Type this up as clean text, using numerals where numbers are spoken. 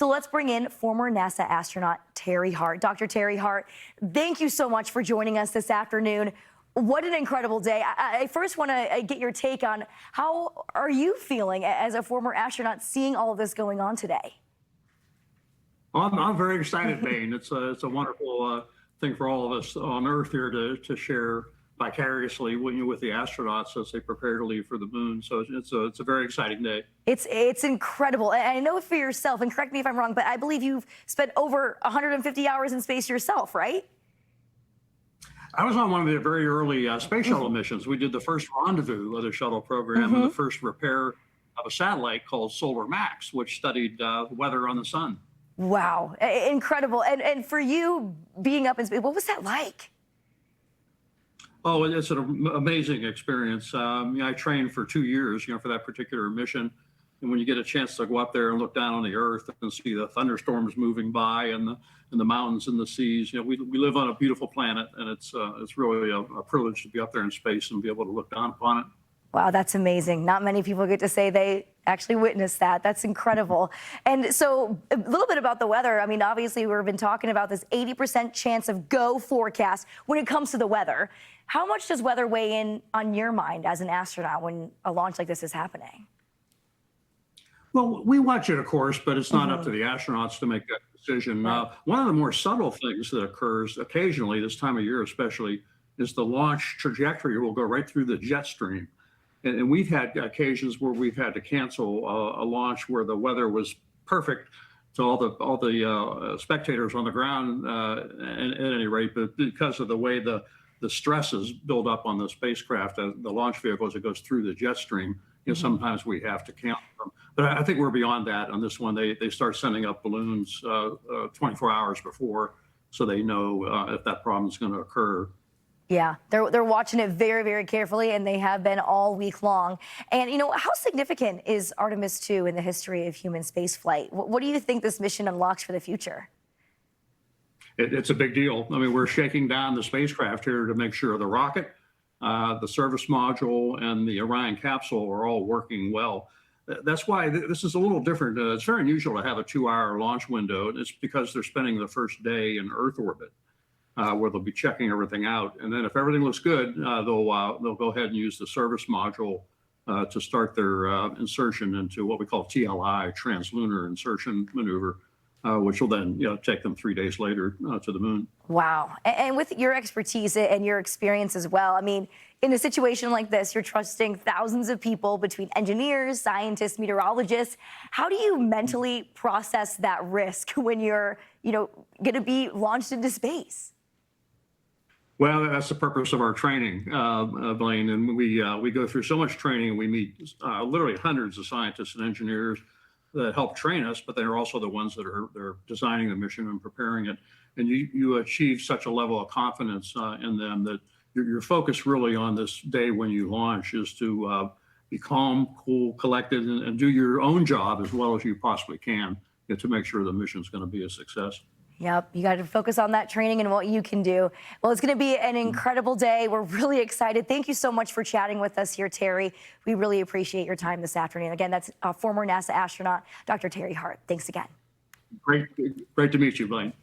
So let's bring in former NASA astronaut Terry Hart. Dr. Terry Hart, thank you so much for joining us this afternoon. What an incredible day. I first want to get your take on how are you feeling as a former astronaut seeing all of this going on today? I'm very excited, Bane. It's a wonderful thing for all of us on Earth here to share vicariously with the astronauts as they prepare to leave for the moon. So it's a very exciting day. It's incredible. And I know for yourself, and correct me if I'm wrong, but I believe you've spent over 150 hours in space yourself, right? I was on one of the very early space shuttle missions. We did the first rendezvous of the shuttle program and the first repair of a satellite called Solar Max, which studied weather on the sun. Wow, incredible. And for you being up in space, what was that like? Oh, it's an amazing experience. I trained for 2 years, for that particular mission. And when you get a chance to go up there and look down on the Earth and see the thunderstorms moving by and the mountains and the seas, we live on a beautiful planet, and it's really a privilege to be up there in space and be able to look down upon it. Wow, that's amazing. Not many people get to say they actually witnessed that. That's incredible. And so a little bit about the weather. I mean, obviously, we've been talking about this 80% chance of go forecast when it comes to the weather. How much does weather weigh in on your mind as an astronaut when a launch like this is happening? Well, we watch it, of course, but it's not up to the astronauts to make that decision. Right. One of the more subtle things that occurs occasionally, this time of year especially, is the launch trajectory will go right through the jet stream. And we've had occasions where we've had to cancel a launch where the weather was perfect to all the spectators on the ground at any rate, but because of the way the stresses build up on the spacecraft, the launch vehicle as it goes through the jet stream, sometimes we have to cancel them. But I think we're beyond that on this one. They start sending up balloons 24 hours before, so they know if that problem is going to occur. Yeah, they're watching it very, very carefully, and they have been all week long. And, how significant is Artemis II in the history of human spaceflight? What do you think this mission unlocks for the future? It's a big deal. I mean, we're shaking down the spacecraft here to make sure the rocket, the service module, and the Orion capsule are all working well. That's why this is a little different. It's very unusual to have a 2-hour launch window. It's because they're spending the first day in Earth orbit. Where they'll be checking everything out, and then if everything looks good, they'll go ahead and use the service module to start their insertion into what we call TLI, translunar insertion maneuver, which will then take them 3 days later to the moon. Wow, and with your expertise and your experience as well, I mean, in a situation like this, you're trusting thousands of people between engineers, scientists, meteorologists. How do you mentally process that risk when you're, going to be launched into space? Well, that's the purpose of our training, Blaine, and we go through so much training. We meet literally hundreds of scientists and engineers that help train us, but they're also the ones that are designing the mission and preparing it. And you achieve such a level of confidence in them that your focus really on this day when you launch is to be calm, cool, collected, and do your own job as well as you possibly can to make sure the mission is going to be a success. Yep, you got to focus on that training and what you can do. Well, it's going to be an incredible day. We're really excited. Thank you so much for chatting with us here, Terry. We really appreciate your time this afternoon. Again, that's former NASA astronaut, Dr. Terry Hart. Thanks again. Great to meet you, Blaine.